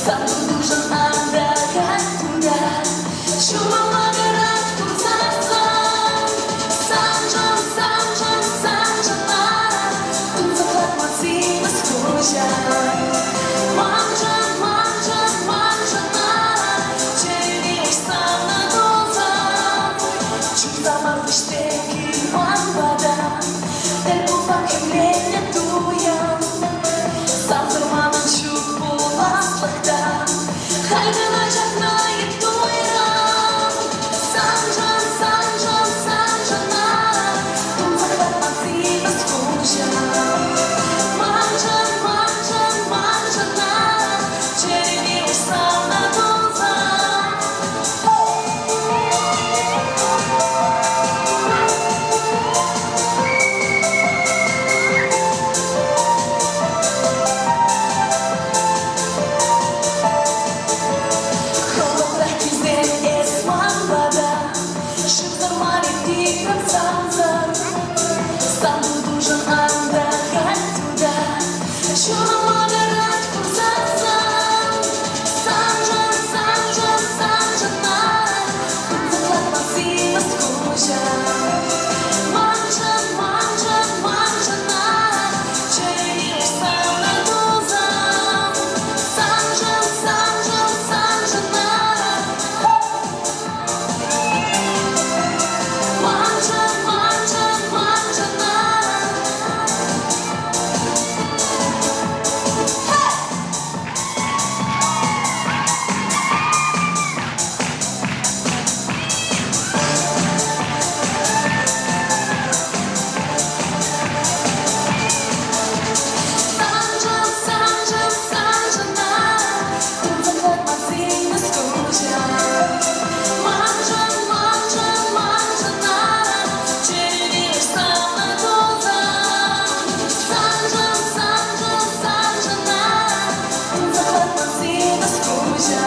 Tak dużo Andra która czuła łagerać pulsacją. Sanjana tu zaklad moci bezkusia. Manjana Cieniłeś sam na dozę. Czuwałam wyświetli łapada. Ten ufak mnie rятує. Сам зламаний чук була плахта. Хай не лежать на єдуєрам. Санджана Тут заклад моці безкуча. Манджана Cieniłeś sam na dozę. Холод легкий здесь є свобода. Жив нормальний тихо сонце. Сам дуже отдыхать туда. Чула лагерать пульсацию. Санджана тут заклад моці безкуча. Манджана Cieniłeś sam na dozę. Sanjana тут заклад моці безкуча. Манджана Cieniłeś sam na dozę. Sanjana тут заклад моці безкуча.